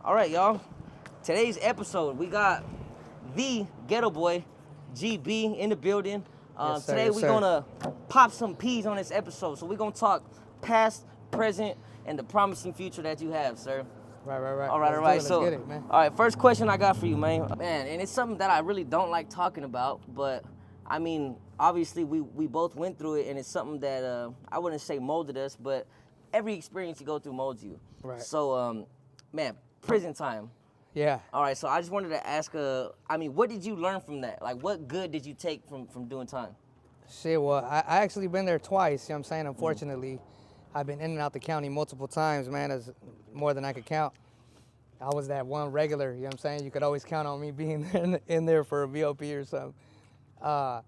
All right, y'all. Today's episode, we got the GettoBoy, GB, in the building. Yes, sir, Today, yes, we're sir. going to pop some peas on this episode. So we're going to talk past, present, and the promising future that you have, sir. Right. All right. Let's get it, man. All right, first question I got for you, man. Man, and it's something that I really don't like talking about, but I mean, obviously we both went through it, and it's something that I wouldn't say molded us, but every experience you go through molds you. Right. So, man, prison time. Yeah. All right, so I just wanted to ask, what did you learn from that? Like, what good did you take from doing time? Shit, well, I actually been there twice, you know what I'm saying? Unfortunately, I've been in and out the county multiple times, man, as more than I could count. I was that one regular, you know what I'm saying? You could always count on me being in there for a VOP or something. But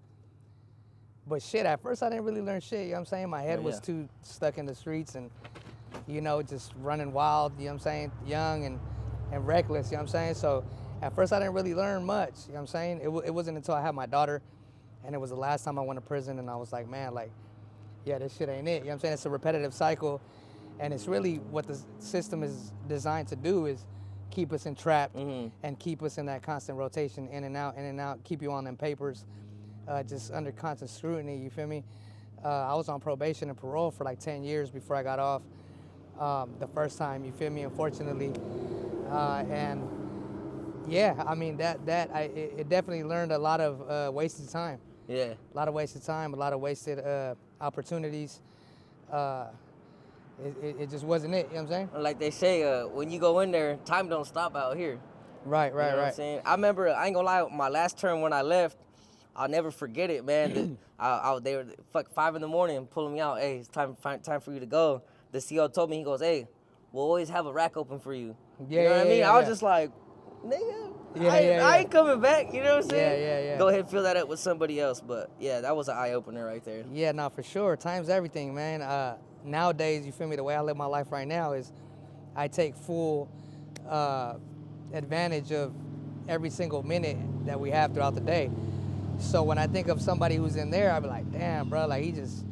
shit, at first I didn't really learn shit, you know what I'm saying? My head was too stuck in the streets and, you know, just running wild, you know what I'm saying? Young and reckless, you know what I'm saying? So at first I didn't really learn much, you know what I'm saying? It wasn't until I had my daughter, and it was the last time I went to prison, and I was like, man, like, yeah, this shit ain't it, you know what I'm saying? It's a repetitive cycle, and it's really what the system is designed to do is keep us entrapped and keep us in that constant rotation, in and out, keep you on them papers, just under constant scrutiny, you feel me? I was on probation and parole for like 10 years before I got off the first time, you feel me, unfortunately. And yeah, I mean, it definitely learned a lot of wasted time. Yeah. A lot of wasted time, a lot of wasted opportunities. It just wasn't it, you know what I'm saying? Like they say, when you go in there, time don't stop out here. Right. You know what I'm saying? I remember, I ain't gonna lie, my last term when I left, I'll never forget it, man. They were 5 in the morning pulling me out. Hey, it's time for you to go. The CO told me, he goes, hey, we'll always have a rack open for you. Yeah, you know what I mean? yeah, I was yeah. just like, nigga, Yeah, I ain't coming back. You know what I'm saying? Yeah. Go ahead and fill that up with somebody else. But yeah, that was an eye opener right there. Yeah, no, for sure. Time's everything, man. Nowadays, you feel me, the way I live my life right now is I take full advantage of every single minute that we have throughout the day. So when I think of somebody who's in there, I be like, damn, bro, like he just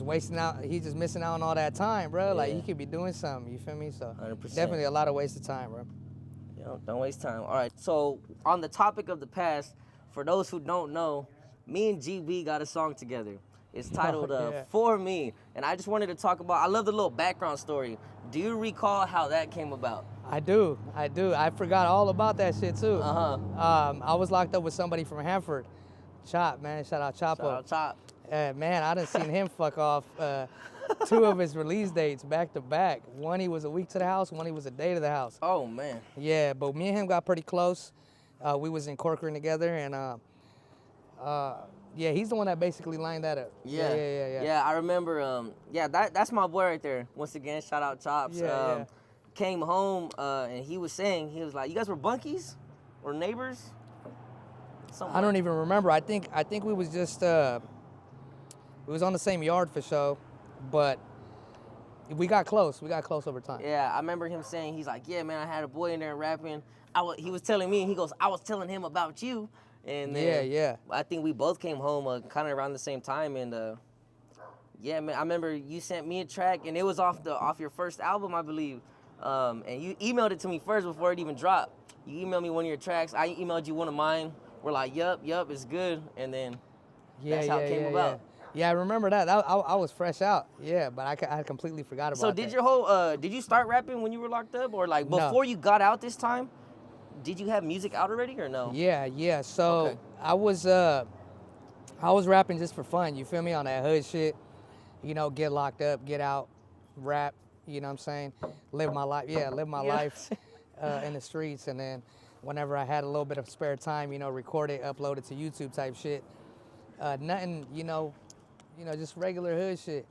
wasting out, he's just missing out on all that time, bro. Like he could be doing something, you feel me? So 100%. definitely a lot of wasted time, bro. You know, don't waste time. All right, so on the topic of the past, for those who don't know, me and GB got a song together. It's titled For Me, and I just wanted to talk about, I love the little background story. Do you recall how that came about? I do. I forgot all about that shit too. I was locked up with somebody from Hanford. Chop, man, shout out Chapo. Shout out Chop. Man, I done seen him fuck off 2 of his release dates back to back. One he was a week to the house, one he was a day to the house. Oh, man. Yeah, but me and him got pretty close. We was in Corcoran together, and yeah, he's the one that basically lined that up. Yeah. Yeah, I remember, that's my boy right there. Once again, shout out Chops. Yeah. Came home, and he was like, you guys were bunkies or neighbors? I don't even remember. I think we was just, we was on the same yard for sure, but we got close. We got close over time. Yeah, I remember him saying, he's like, yeah, man, I had a boy in there rapping. He was telling me, he goes, I was telling him about you. And then Yeah. I think we both came home kind of around the same time. And yeah, man, I remember you sent me a track, and it was off your first album, I believe. And you emailed it to me first before it even dropped. You emailed me one of your tracks. I emailed you one of mine. We're like, yup, it's good. And then that's how it came about. Yeah, I remember that. I was fresh out. Yeah, but I completely forgot about that. So did you start rapping when you were locked up, or like before you got out this time? Did you have music out already or no? Yeah. So I was rapping just for fun. You feel me, on that hood shit. You know, get locked up, get out, rap. You know what I'm saying? Live my life. Yeah, live my life in the streets, and then whenever I had a little bit of spare time, you know, record it, upload it to YouTube type shit. Nothing, you know, just regular hood shit.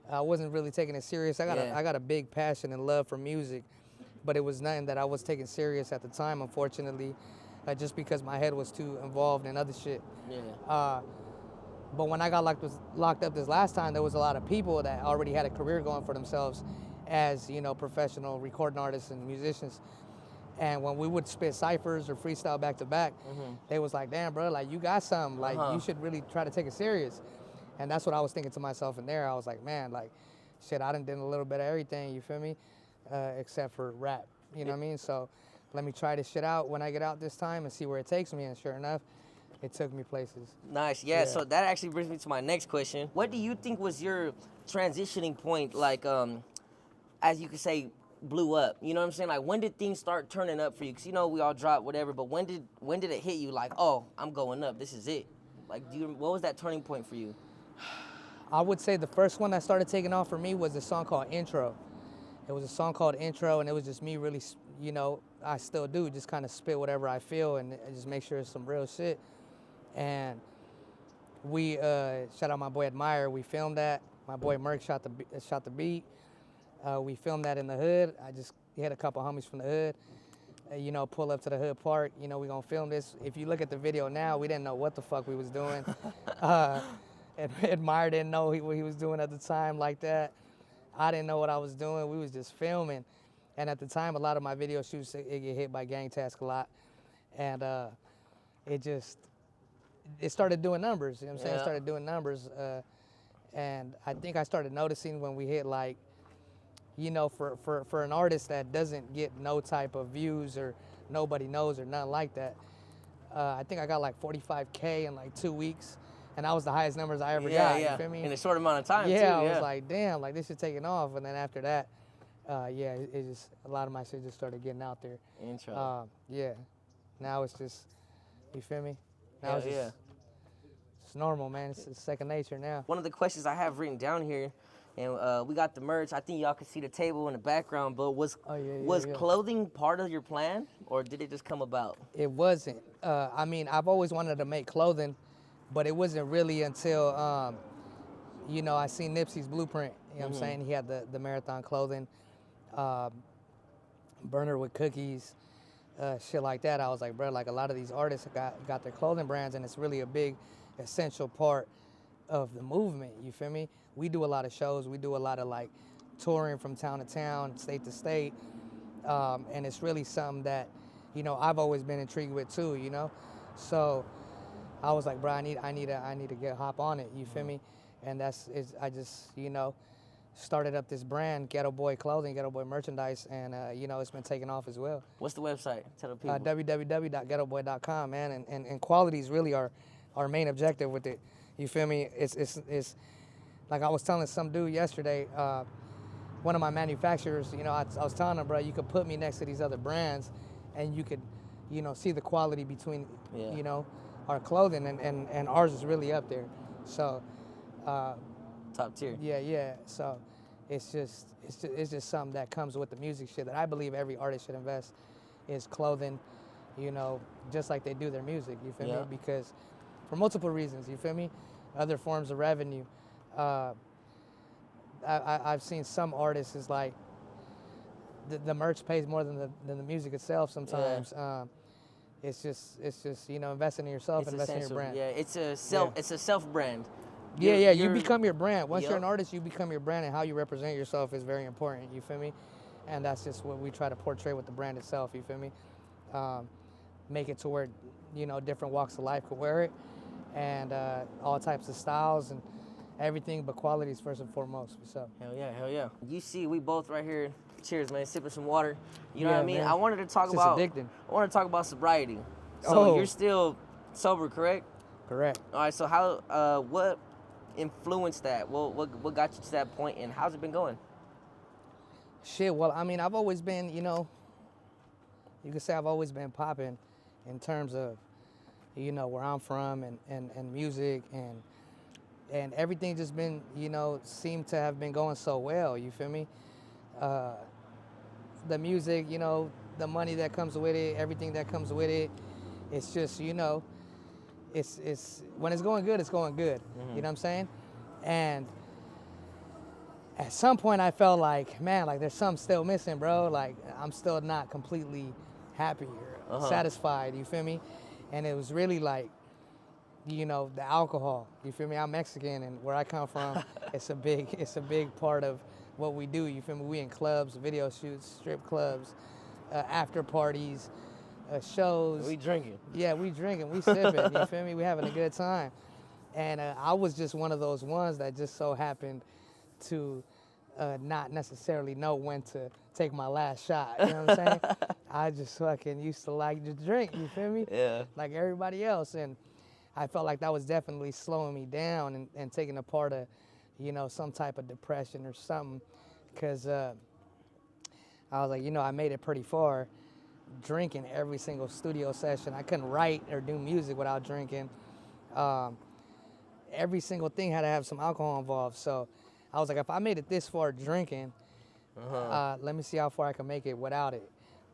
I wasn't really taking it serious. I got a big passion and love for music, but it was nothing that I was taking serious at the time, unfortunately, just because my head was too involved in other shit. Yeah. But when I got locked up this last time, there was a lot of people that already had a career going for themselves as, you know, professional recording artists and musicians. And when we would spit ciphers or freestyle back to back, they was like, damn, bro, like, you got something. Like, you should really try to take it serious. And that's what I was thinking to myself in there. I was like, man, like, shit, I done did a little bit of everything, you feel me? Except for rap. You know what I mean? So let me try this shit out when I get out this time and see where it takes me. And sure enough, it took me places. Nice. Yeah. So that actually brings me to my next question. What do you think was your transitioning point, like, as you could say, blew up? You know what I'm saying? Like, when did things start turning up for you? Because, you know, we all drop whatever, but when did it hit you like, oh, I'm going up, this is it? Like, what was that turning point for you? I would say the first one that started taking off for me was a song called Intro. It was a song called Intro, and it was just me really, you know, I still do, just kind of spit whatever I feel and just make sure it's some real shit. And we, shout out my boy Admire, we filmed that. My boy Merck shot the beat. We filmed that in the hood. I just hit a couple homies from the hood, you know, pull up to the hood park. You know, we gonna film this. If you look at the video now, we didn't know what the fuck we was doing. And Admire didn't know what he was doing at the time like that. I didn't know what I was doing. We was just filming. And at the time, a lot of my video shoots, it get hit by gang task a lot. And it started doing numbers, you know what I'm saying? It started doing numbers. And I think I started noticing when we hit, like, you know, for an artist that doesn't get no type of views or nobody knows or nothing like that, I think I got like 45K in like 2 weeks. And that was the highest numbers I ever got, you feel me? In a short amount of time, too. Yeah, I was like, damn, like this shit taking off. And then after that, it just, a lot of my shit just started getting out there. Intro. Yeah, now it's just, you feel me? Now it's just, it's normal, man. It's second nature now. One of the questions I have written down here, and we got the merch. I think y'all can see the table in the background, but was clothing part of your plan, or did it just come about? It wasn't. I mean, I've always wanted to make clothing, but it wasn't really until, you know, I seen Nipsey's blueprint. You know what I'm saying? He had the marathon clothing, burner with cookies, shit like that. I was like, bro, like a lot of these artists got their clothing brands, and it's really a big, essential part of the movement. You feel me? We do a lot of shows. We do a lot of like touring from town to town, state to state, and it's really something that, you know, I've always been intrigued with too. You know, so I was like, bro, I need to hop on it. You feel me? And I just, you know, started up this brand, GettoBoy clothing, GettoBoy merchandise, and you know, it's been taking off as well. What's the website? Tell the people. www.gettoboy.com, man, and quality is really our main objective with it. You feel me? It's like I was telling some dude yesterday, one of my manufacturers, you know, I was telling him, bro, you could put me next to these other brands, and you could, you know, see the quality between, you know, our clothing, and ours is really up there. So top tier. Yeah. So it's just something that comes with the music shit that I believe every artist should invest is clothing, you know, just like they do their music. You feel me? Because for multiple reasons, you feel me? Other forms of revenue. I've seen some artists is like the merch pays more than the music itself sometimes. It's just you know, investing in yourself, investing in your brand. Yeah, it's a self brand. You become your brand. Once you're an artist, you become your brand, and how you represent yourself is very important. You feel me? And that's just what we try to portray with the brand itself. You feel me? Make it to where, you know, different walks of life could wear it, and all types of styles and everything, but quality is first and foremost. So. Hell yeah. You see, we both right here. Cheers, man. Sipping some water. You know what I mean? Man. I wanted to talk It's about. addicting. I want to talk about sobriety. So you're still sober, correct? Correct. All right. So how? What influenced that? What got you to that point, and how's it been going? Shit. Well, I mean, I've always been, you know, you could say I've always been popping in terms of, you know, where I'm from and music and everything just been, you know, seemed to have been going so well. You feel me? The music, you know, the money that comes with it, everything that comes with it. It's just, you know, it's when it's going good, it's going good. You know what I'm saying? And at some point I felt like, man, like there's something still missing, bro. Like I'm still not completely happy or satisfied, you feel me? And it was really like, you know, the alcohol. You feel me? I'm Mexican, and where I come from, it's a big part of what we do. You feel me? We in clubs, video shoots, strip clubs, after parties, shows. We drinking. Yeah, we drinking, we sipping. You feel me? We having a good time. And I was just one of those ones that just so happened to not necessarily know when to take my last shot. You know what I'm saying? I just fucking used to like to drink. You feel me? Yeah. Like everybody else, and I felt like that was definitely slowing me down and taking a part of, some type of depression or something, because I was like, I made it pretty far drinking every single studio session. I couldn't write or do music without drinking. Um, every single thing had to have some alcohol involved. So I was like, if I made it this far drinking, let me see how far I can make it without it.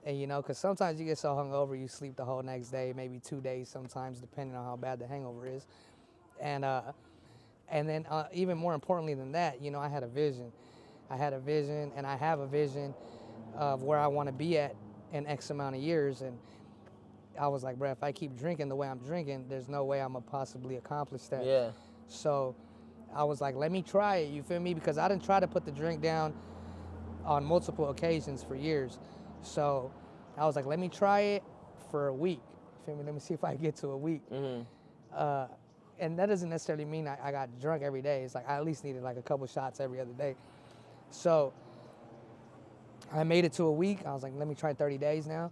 And because sometimes you get so hungover, you sleep the whole next day, maybe 2 days sometimes, depending on how bad the hangover is. And then even more importantly than that, I had a vision. I had a vision, and I have a vision of where I want to be at in X amount of years. And I was like, bro, if I keep drinking the way I'm drinking, there's no way I'm going to possibly accomplish that. Yeah. So I was like, let me try it, you feel me? Because I didn't try to put the drink down on multiple occasions for years. So I was like, let me try it for a week. You feel me? Let me see if I can get to a week. And that doesn't necessarily mean I got drunk every day. It's like I at least needed like a couple shots every other day. So I made it to a week. I was like, let me try 30 days now.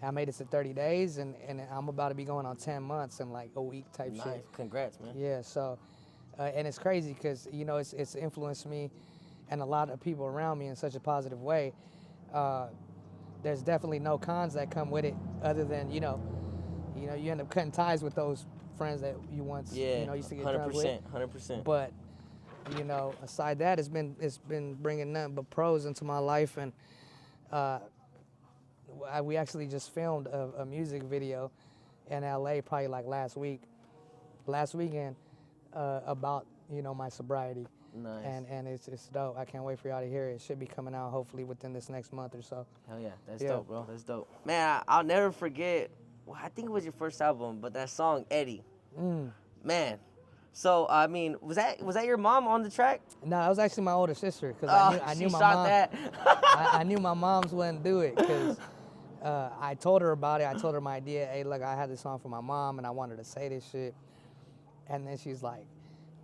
I made it to 30 days, and I'm about to be going on 10 months in like a week type shit. Nice. Congrats, man. Yeah, so, and it's crazy because, it's influenced me and a lot of people around me in such a positive way. There's definitely no cons that come with it other than, you end up cutting ties with those friends that you once, used to get drunk with. 100%. But, aside that, it's been bringing nothing but pros into my life. And we actually just filmed a music video in LA probably like last weekend, about, my sobriety. Nice. And it's dope. I can't wait for y'all to hear it. It should be coming out hopefully within this next month or so. Hell yeah, that's dope, bro. That's dope. Man, I'll never forget. Well, I think it was your first album, but that song Eddy. Man. So I mean, was that your mom on the track? No, that was actually my older sister because I knew she my shot mom. That. I knew my mom's wouldn't do it because I told her about it. I told her my idea. Hey, look, I had this song for my mom and I wanted to say this shit. And then she's like,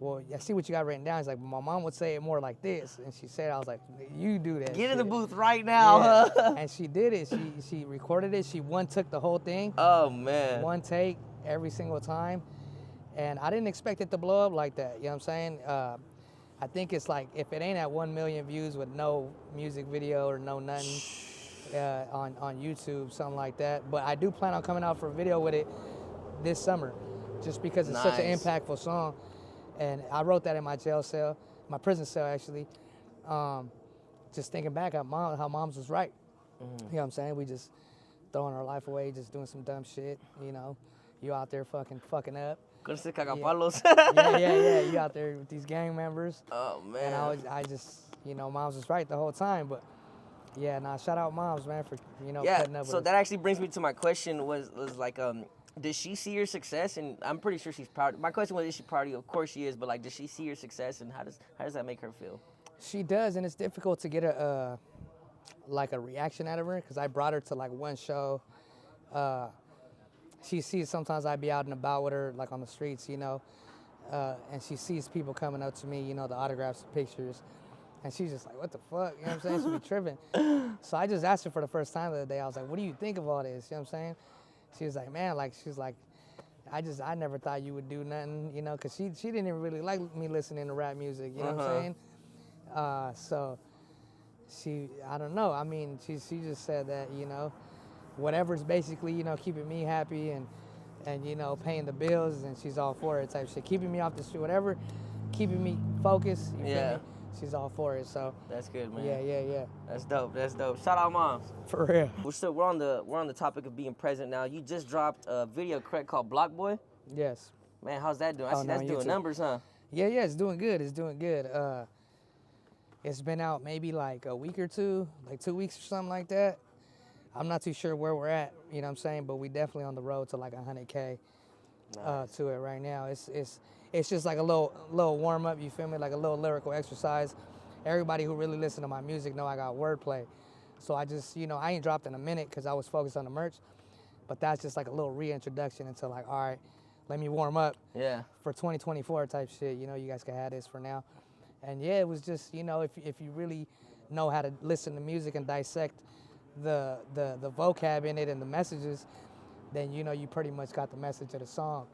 well, I see what you got written down. It's like, my mom would say it more like this. And she said, I was like, you do that. Get in the booth right now. Yeah. And she did it. She recorded it. She took the whole thing. Oh, man. One take every single time. And I didn't expect it to blow up like that. You know what I'm saying? I think it's like, if it ain't at 1 million views with no music video or no nothing on YouTube, something like that. But I do plan on coming out for a video with it this summer just because it's such an impactful song. And I wrote that in my prison cell actually. Just thinking back at how moms was right. You know what I'm saying? We just throwing our life away, just doing some dumb shit, You out there fucking up. Yeah. You out there with these gang members. Oh, man. And I just, moms was right the whole time. But yeah, shout out moms, man, for, putting up with so us. that actually brings me to my question was like, does she see your success? And I'm pretty sure she's proud. My question was, is she proud of you? Of course she is, but like, does she see your success, and how does that make her feel? She does, and it's difficult to get a reaction out of her because I brought her to like one show. She sees sometimes I be out and about with her, like on the streets, and she sees people coming up to me, the autographs, the pictures, and she's just like, what the fuck? You know what I'm saying? She be tripping. So I just asked her for the first time the other day. I was like, what do you think of all this? You know what I'm saying? She was like, man, she's like, I never thought you would do nothing, because she didn't even really like me listening to rap music, you know what I'm saying? So I don't know. I mean, she just said that, whatever's basically, keeping me happy and paying the bills, and she's all for it type shit. Keeping me off the street, whatever, keeping me focused, you feel me? She's all for it, so. That's good, man. Yeah. That's dope. Shout out moms. For real. We're on the topic of being present now. You just dropped a video, correct, called Block Boy? Yes. Man, how's that doing? I see that's doing numbers, huh? Yeah, it's doing good. It's been out maybe like a week or two, like 2 weeks or something like that. I'm not too sure where we're at, you know what I'm saying? But we definitely on the road to like 100K to it right now. It's just like a little warm up, you feel me? Like a little lyrical exercise. Everybody who really listen to my music know I got wordplay. So I just, I ain't dropped in a minute because I was focused on the merch. But that's just like a little reintroduction into like, all right, let me warm up for 2024 type shit. You guys can have this for now. And yeah, it was just, you know, if you really know how to listen to music and dissect the vocab in it and the messages, then you know you pretty much got the message of the song.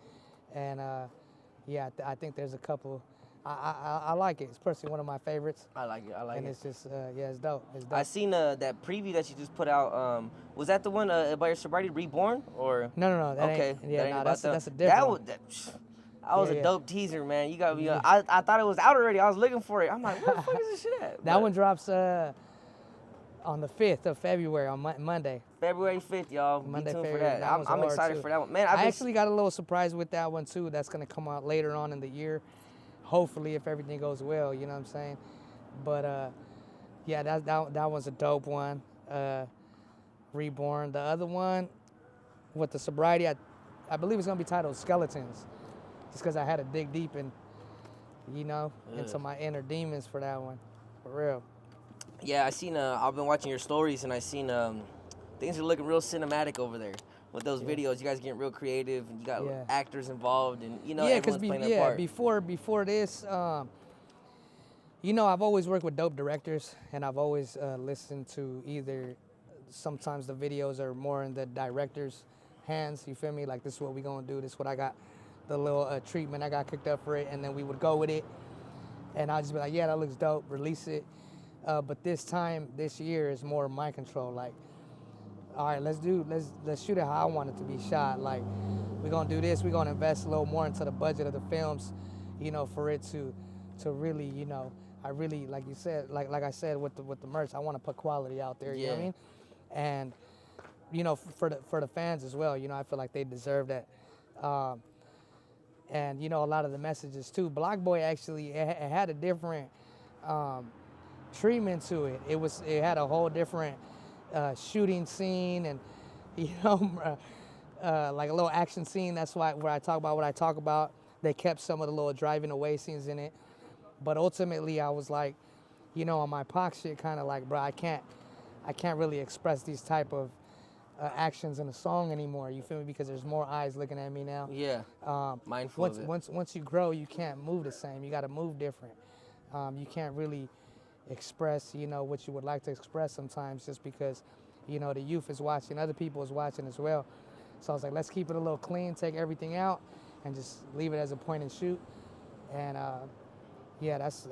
And yeah, I think there's a couple. I like it. It's personally one of my favorites. I like it. I like And it. it's just yeah, it's dope. It's dope. I seen that preview that you just put out. Was that the one about your sobriety reborn or? No, that Okay, ain't. Yeah, that ain't nah, about that's a that. different That one. was that was Yeah, a yeah. dope teaser, man. You got me. Yeah. I thought it was out already. I was looking for it. I'm like, where the fuck is this shit at? That But one drops on the 5th of February on Monday. February 5th, y'all. Monday, Be tuned for February. that. One's I'm hard, excited too. for that one, man. I actually got a little surprise with that one too. That's gonna come out later on in the year, hopefully if everything goes well. You know what I'm saying? But yeah, that one's a dope one. Reborn. The other one with the sobriety, I believe it's gonna be titled Skeletons, just because I had to dig deep in, you know, into my inner demons for that one, for real. Yeah, I seen. I've been watching your stories, and I seen things are looking real cinematic over there with those videos. You guys getting real creative, and you got Yeah. actors involved, and you know Yeah, because everyone's playing their part. before this, you know, I've always worked with dope directors, and I've always listened to either. Sometimes the videos are more in the director's hands. You feel me? Like, this is what we gonna do. This is what I got. The little treatment I got cooked up for it, and then we would go with it. And I'll just be like, yeah, that looks dope. Release it. But this year is more my control. Like, all right, let's shoot it how I want it to be shot. Like, we're gonna do this. We're gonna invest a little more into the budget of the films, you know, for it to really, you know, I really, like you said, like I said with the merch, I want to put quality out there. You know what I mean? And you know, for the fans as well. You know, I feel like they deserve that. And you know, a lot of the messages too. Block Boy actually it had a different treatment to it. It had a whole different shooting scene, and you know, like a little action scene. That's why where I talk about what I talk about. They kept some of the little driving away scenes in it, but ultimately I was like, you know, on my Pac shit, kind of like, bro, I can't really express these type of actions in a song anymore. You feel me? Because there's more eyes looking at me now. Yeah. Mindful of it. Once you grow, you can't move the same. You got to move different. You can't really express, you know, what you would like to express sometimes, just because, you know, the youth is watching, other people is watching as well. So I was like, let's keep it a little clean, take everything out, and just leave it as a point and shoot. And yeah, that's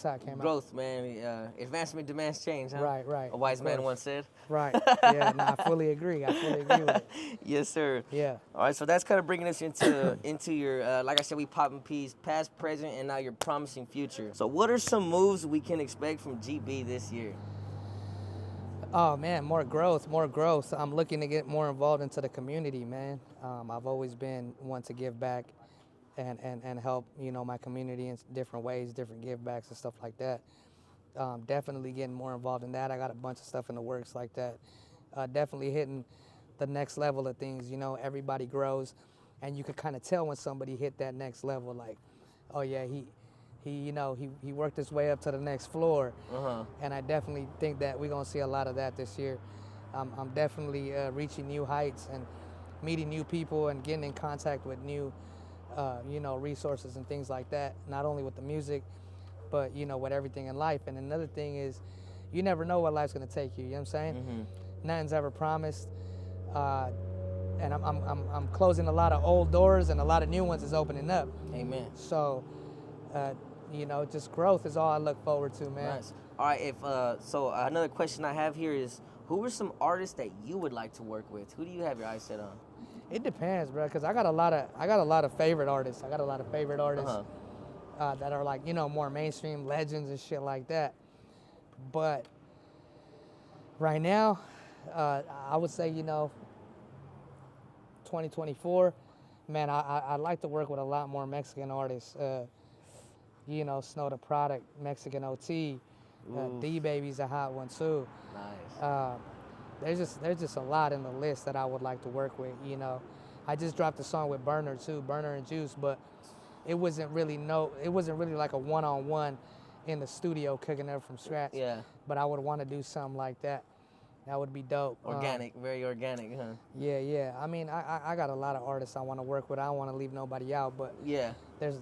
how it came out. Growth, man. Advancement demands change, huh? Right. A wise man once said. Right. Yeah, no, I fully agree. I fully agree with it. Yes, sir. Yeah. All right, so that's kind of bringing us into your, like I said, we popping peas, past, present, and now your promising future. So what are some moves we can expect from GB this year? Oh man, more growth. I'm looking to get more involved into the community, man. I've always been one to give back and help, you know, my community in different ways, different give backs and stuff like that. Definitely getting more involved in that. I got a bunch of stuff in the works like that. Definitely hitting the next level of things. You know, everybody grows, and you could kind of tell when somebody hit that next level. Like, oh yeah, he you know, he worked his way up to the next floor. And I definitely think that we're gonna see a lot of that this year. I'm definitely reaching new heights and meeting new people and getting in contact with new, you know, resources and things like that. Not only with the music, but you know, with everything in life. And another thing is, you never know what life's gonna take you. You know what I'm saying? Nothing's ever promised. And I'm closing a lot of old doors, and a lot of new ones is opening up. Amen. So, you know, just growth is all I look forward to, man. Nice. All right, so another question I have here is, who are some artists that you would like to work with? Who do you have your eyes set on? It depends, bro, because I got a lot of favorite artists. that are like, you know, more mainstream legends and shit like that. But right now, I would say, you know, 2024, man, I'd like to work with a lot more Mexican artists. You know, Snow the Product, Mexican OT, D-Baby's a hot one too. Nice. There's just a lot in the list that I would like to work with, you know. I just dropped a song with Burner too, Burner and Juice, but it wasn't really like a one-on-one in the studio cooking up from scratch. Yeah. But I would want to do something like that. That would be dope. Organic, very organic, huh? Yeah. I mean, I got a lot of artists I want to work with. I don't want to leave nobody out, but yeah, there's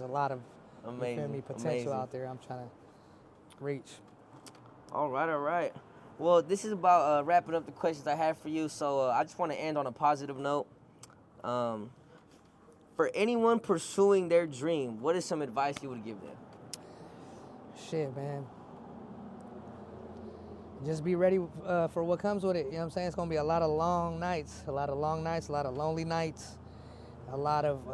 a lot of Amazing. You feel me? Potential Amazing. out there. I'm trying to reach. All right, all right. Well, this is about wrapping up the questions I have for you. So I just want to end on a positive note. For anyone pursuing their dream, what is some advice you would give them? Shit, man. Just be ready for what comes with it. You know what I'm saying? It's gonna be a lot of long nights, a lot of lonely nights, a lot of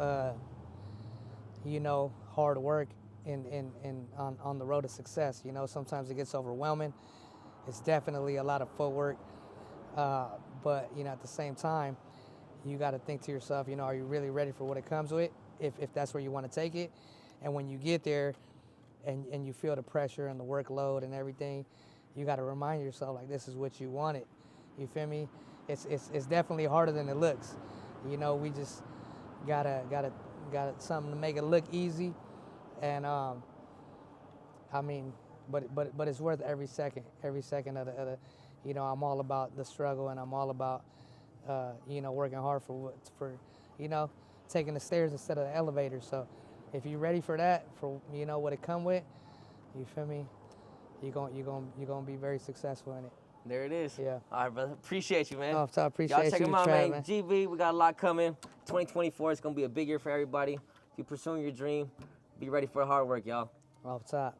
hard work on the road to success. You know, sometimes it gets overwhelming. It's definitely a lot of footwork, but at the same time, you got to think to yourself, are you really ready for what it comes with? If that's where you want to take it, and when you get there, and you feel the pressure and the workload and everything, you got to remind yourself like this is what you wanted. You feel me? It's definitely harder than it looks. We just gotta something to make it look easy, and but it's worth every second of the. I'm all about the struggle, and I'm all about working hard for taking the stairs instead of the elevator. So if you're ready for that, for what it come with, you feel me? You're gonna be very successful in it. There it is. Yeah. All right, brother. Appreciate you, man. Oh, I appreciate Y'all check you, him out, Trav, man. GB, we got a lot coming. 2024 is gonna be a big year for everybody. If you're pursuing your dream, be ready for the hard work, y'all. Off top.